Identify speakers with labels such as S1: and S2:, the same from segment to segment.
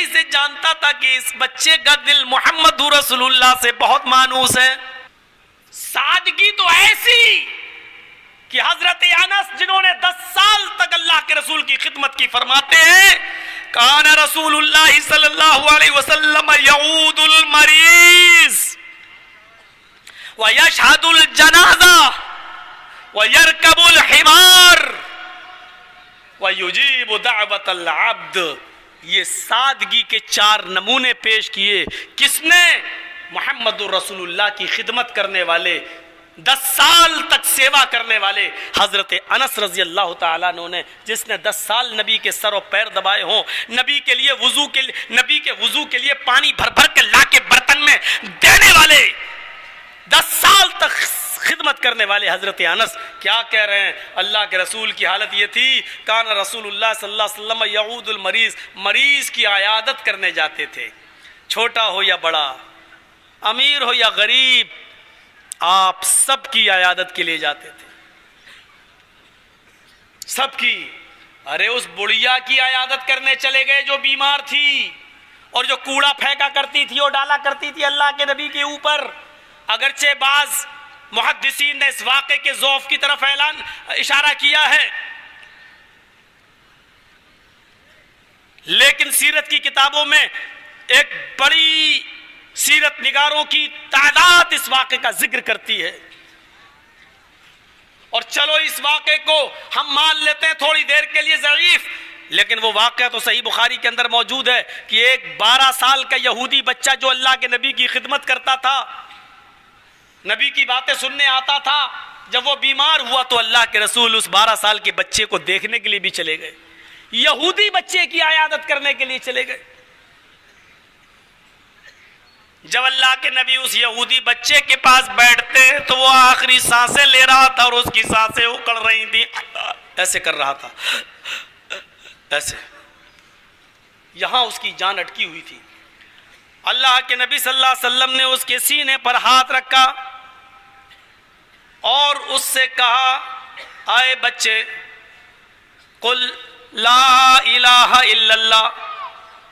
S1: ہی سے جانتا تھا کہ اس بچے کا دل محمد رسول اللہ سے بہت مانوس ہے. سادگی تو ایسی کہ حضرت انس جنہوں نے 10 سال تک اللہ کے رسول کی خدمت کی فرماتے ہیں کان رسول اللہ صلی اللہ علیہ وسلم یعود المریض ویشہد الجنازہ ویرکب الحمار ویجیب دعوت العبد. یہ سادگی کے 4 نمونے پیش کیے. کس نے؟ محمد رسول اللہ کی خدمت کرنے والے، 10 سال تک سیوا کرنے والے حضرت انس رضی اللہ تعالیٰ عنہ نے، جس نے 10 سال نبی کے سر و پیر دبائے ہوں، نبی کے وضو کے لیے پانی بھر بھر کے لا کے برتن میں دینے والے، 10 سال تک خدمت کرنے والے حضرت انس کیا کہہ رہے ہیں؟ اللہ کے رسول کی حالت یہ تھی کان رسول اللہ صلی اللہ علیہ وسلم یعود المریض، مریض کی عیادت کرنے جاتے تھے، چھوٹا ہو یا بڑا، امیر ہو یا غریب، آپ سب کی عیادت کے لیے جاتے تھے، سب کی. ارے اس بڑھیا کی عیادت کرنے چلے گئے جو بیمار تھی اور جو کوڑا پھینکا کرتی تھی اور ڈالا کرتی تھی اللہ کے نبی کے اوپر. اگرچہ بعض محدثین نے اس واقعے کے ضعف کی طرف اشارہ کیا ہے، لیکن سیرت کی کتابوں میں ایک بڑی سیرت نگاروں کی تعداد اس واقعے کا ذکر کرتی ہے. اور چلو اس واقعے کو ہم مان لیتے ہیں تھوڑی دیر کے لیے ضعیف، لیکن وہ واقعہ تو صحیح بخاری کے اندر موجود ہے کہ ایک 12 سال کا یہودی بچہ جو اللہ کے نبی کی خدمت کرتا تھا، نبی کی باتیں سننے آتا تھا، جب وہ بیمار ہوا تو اللہ کے رسول اس 12 سال کے بچے کو دیکھنے کے لیے بھی چلے گئے، یہودی بچے کی عیادت کرنے کے لیے چلے گئے. جب اللہ کے نبی اس یہودی بچے کے پاس بیٹھتے تو وہ آخری سانسیں لے رہا تھا اور اس کی سانسیں اکڑ رہی تھی، ایسے کر رہا تھا، ایسے، یہاں اس کی جان اٹکی ہوئی تھی. اللہ کے نبی صلی اللہ علیہ وسلم نے اس کے سینے پر ہاتھ رکھا اور اس سے کہا اے بچے قل لا الہ الا اللہ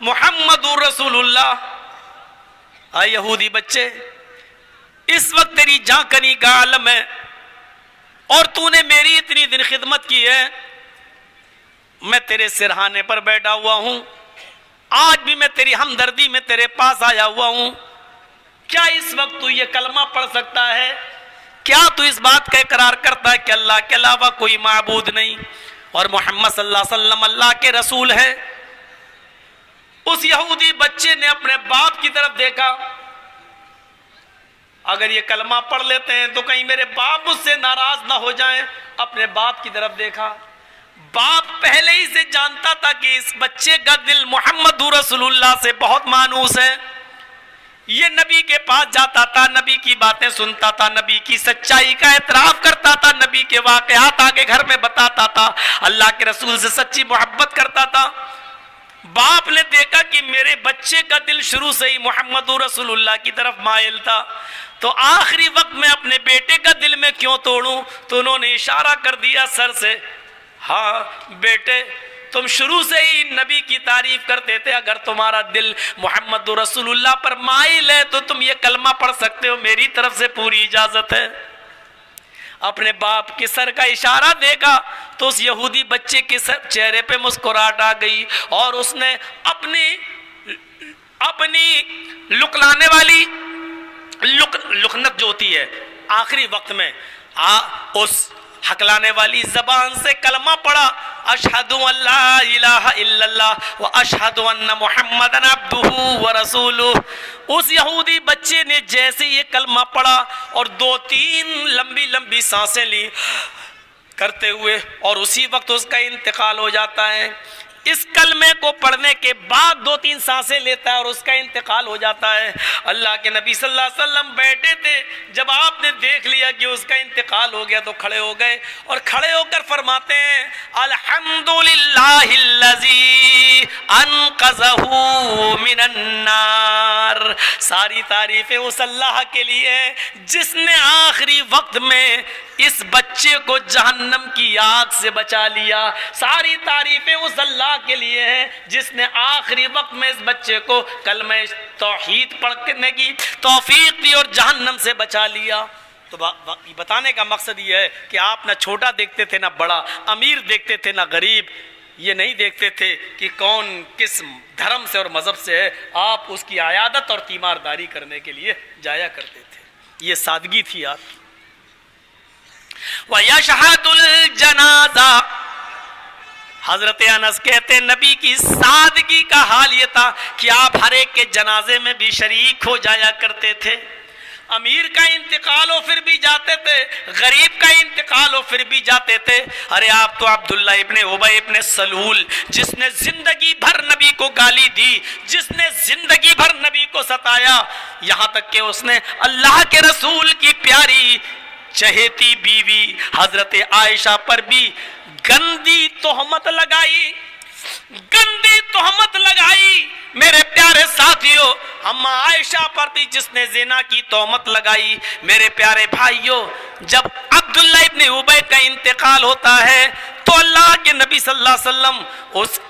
S1: محمد رسول اللہ. اے یہودی بچے، اس وقت تیری جاں کنی کا عالم ہے اور تو نے میری اتنی دن خدمت کی ہے، میں تیرے سرہانے پر بیٹھا ہوا ہوں، آج بھی میں تیری ہمدردی میں تیرے پاس آیا ہوا ہوں، کیا اس وقت تو یہ کلمہ پڑھ سکتا ہے؟ کیا تو اس بات کا اقرار کرتا ہے کہ اللہ کے علاوہ کوئی معبود نہیں اور محمد صلی اللہ علیہ وسلم اللہ کے رسول ہے؟ اس یہودی بچے نے اپنے باپ کی طرف دیکھا، اگر یہ کلمہ پڑھ لیتے ہیں تو کہیں میرے باپ مجھ سے ناراض نہ ہو جائیں. اپنے باپ کی طرف دیکھا، باپ پہلے ہی سے جانتا تھا کہ اس بچے کا دل محمد رسول اللہ سے بہت مانوس ہے. یہ نبی کے پاس جاتا تھا، نبی کی باتیں سنتا تھا، نبی کی سچائی کا اعتراف کرتا تھا، نبی کے واقعات آگے گھر میں بتاتا تھا، اللہ کے رسول سے سچی محبت کرتا تھا. باپ نے دیکھا کہ میرے بچے کا دل شروع سے ہی محمد رسول اللہ کی طرف مائل تھا، تو آخری وقت میں اپنے بیٹے کا دل میں کیوں توڑوں؟ تو انہوں نے اشارہ کر دیا سر سے، ہاں بیٹے تم شروع سے ہی نبی کی تعریف کرتے تھے، اگر تمہارا دل محمد رسول اللہ پر مائل ہے تو تم یہ کلمہ پڑھ سکتے ہو، میری طرف سے پوری اجازت ہے. اپنے باپ کے سر کا اشارہ دیکھا تو اس یہودی بچے کے چہرے پہ مسکراہٹ آ گئی اور اس نے اپنی لکلانے والی لکنت جو ہوتی ہے آخری وقت میں اس ہکلانے والی زبان سے کلمہ پڑھا، اشہد ان لا الہ الا اللہ و اشہد ان محمد عبدہ و رسولہ. اس یہودی بچے نے جیسے یہ کلمہ پڑھا اور 2-3 لمبی لمبی سانسیں لی کرتے ہوئے، اور اسی وقت اس کا انتقال ہو جاتا ہے. اس کلمے کو پڑھنے کے بعد 2-3 سانسیں لیتا ہے اور اس کا انتقال ہو جاتا ہے. اللہ کے نبی صلی اللہ علیہ وسلم بیٹھے تھے، جب آپ نے دیکھ لیا کہ اس کا انتقال ہو گیا تو کھڑے ہو گئے اور کھڑے ہو کر فرماتے ہیں الحمدللہ الذی انقذہ من النار. ساری تعریفیں اس اللہ کے لیے جس نے آخری وقت میں اس بچے کو جہنم کی آگ سے بچا لیا۔ ساری تعریفیں اس اللہ کے لیے ہیں جس نے آخری وقت میں اس بچے کو کلمہ توحید پڑھنے کی توفیق دی اور جہنم سے بچا لیا۔ تو بتانے کا مقصد یہ ہے کہ آپ نہ چھوٹا دیکھتے تھے نہ بڑا، امیر دیکھتے تھے نہ غریب، یہ نہیں دیکھتے تھے کہ کون کس دھرم سے اور مذہب سے ہے، آپ اس کی عیادت اور تیمارداری کرنے کے لیے جایا کرتے تھے۔ یہ سادگی تھی آپ کی۔ وَيَشْهَدُ الْجَنَازَةَ، حضرت انس کہتے نبی کی سادگی کا حال یہ تھا کہ آپ ہر ایک کے جنازے میں بھی شریک ہو جایا کرتے تھے۔ امیر کا انتقال ہو پھر بھی جاتے تھے، غریب کا انتقال ہو پھر بھی جاتے تھے۔ ارے آپ تو عبداللہ ابن ابی ابن سلول، جس نے زندگی بھر نبی کو گالی دی، جس نے زندگی بھر نبی کو ستایا، یہاں تک کہ اس نے اللہ کے رسول کی پیاری چہیتی بیوی حضرت عائشہ پر بھی گندی تہمت لگائی، گندی تہمت لگائی۔ میرے پیارے ساتھیوں، اما عائشہ پر بھی جس نے زنا کی تہمت لگائی۔ میرے پیارے بھائیوں، جب عبداللہ ابن ابی کا انتقال ہوتا ہے تو اللہ کے نبی صلی اللہ علیہ وسلم اس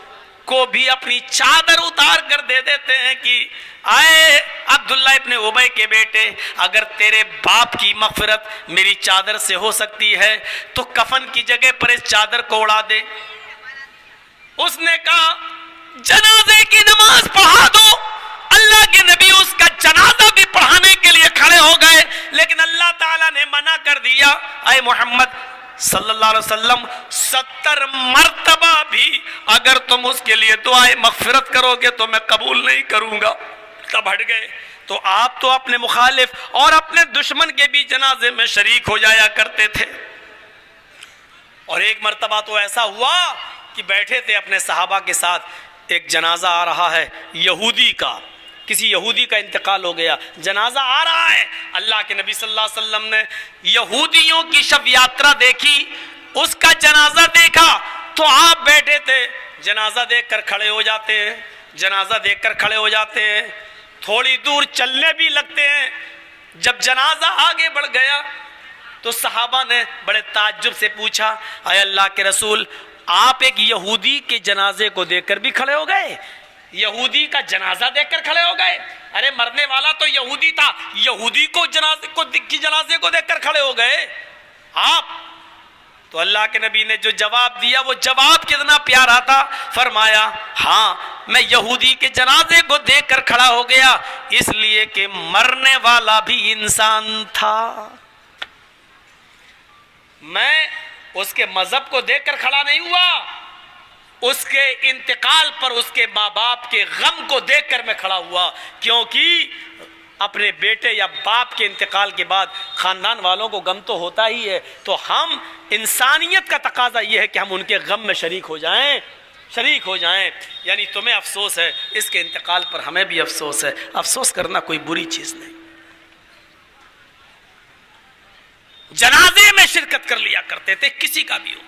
S1: کو بھی اپنی چادر اتار کر دے دیتے ہیں کہ آئے عبداللہ ابن ابی کے بیٹے، اگر تیرے باپ کی مغفرت میری چادر سے ہو سکتی ہے تو کفن کی جگہ پر اس چادر کو اڑا دے۔ اس نے کہا جنازے کی نماز پڑھا دو۔ اللہ کے نبی اس کا جنازہ بھی پڑھانے کے لیے کھڑے ہو گئے، لیکن اللہ تعالیٰ نے منع کر دیا، اے محمد صلی اللہ علیہ وسلم 70 مرتبہ بھی اگر تم اس کے لیے دعائے مغفرت کرو گے تو میں قبول نہیں کروں گا۔ تب ہٹ گئے۔ تو آپ تو اپنے مخالف اور اپنے دشمن کے بھی جنازے میں شریک ہو جایا کرتے تھے۔ اور ایک مرتبہ تو ایسا ہوا کہ بیٹھے تھے اپنے صحابہ کے ساتھ، ایک جنازہ آ رہا ہے یہودی کا، کسی یہودی کا انتقال ہو گیا، جنازہ آ رہا ہے۔ اللہ کے نبی صلی اللہ علیہ وسلم نے یہودیوں کی شب یاترا دیکھی، اس کا جنازہ دیکھا تو آپ بیٹھے تھے، جنازہ دیکھ کر کھڑے ہو جاتے ہیں، جنازہ دیکھ کر کھڑے ہو جاتے ہیں، تھوڑی دور چلنے بھی لگتے ہیں۔ جب جنازہ آگے بڑھ گیا تو صحابہ نے بڑے تعجب سے پوچھا، اے اللہ کے رسول، آپ ایک یہودی کے جنازے کو دیکھ کر بھی کھڑے ہو گئے؟ یہودی کا جنازہ دیکھ کر کھڑے ہو گئے؟ ارے مرنے والا تو یہودی تھا، یہودی کو جنازے کو دیکھ کر کھڑے ہو گئے آپ؟ تو اللہ کے نبی نے جو جواب دیا وہ جواب کتنا پیارا تھا، فرمایا ہاں میں یہودی کے جنازے کو دیکھ کر کھڑا ہو گیا اس لیے کہ مرنے والا بھی انسان تھا، میں اس کے مذہب کو دیکھ کر کھڑا نہیں ہوا، اس کے انتقال پر اس کے ماں باپ کے غم کو دیکھ کر میں کھڑا ہوا، کیونکہ اپنے بیٹے یا باپ کے انتقال کے بعد خاندان والوں کو غم تو ہوتا ہی ہے، تو ہم انسانیت کا تقاضا یہ ہے کہ ہم ان کے غم میں شریک ہو جائیں۔ یعنی تمہیں افسوس ہے اس کے انتقال پر، ہمیں بھی افسوس ہے، افسوس کرنا کوئی بری چیز نہیں۔ جنازے میں شرکت کر لیا کرتے تھے، کسی کا بھی ہو۔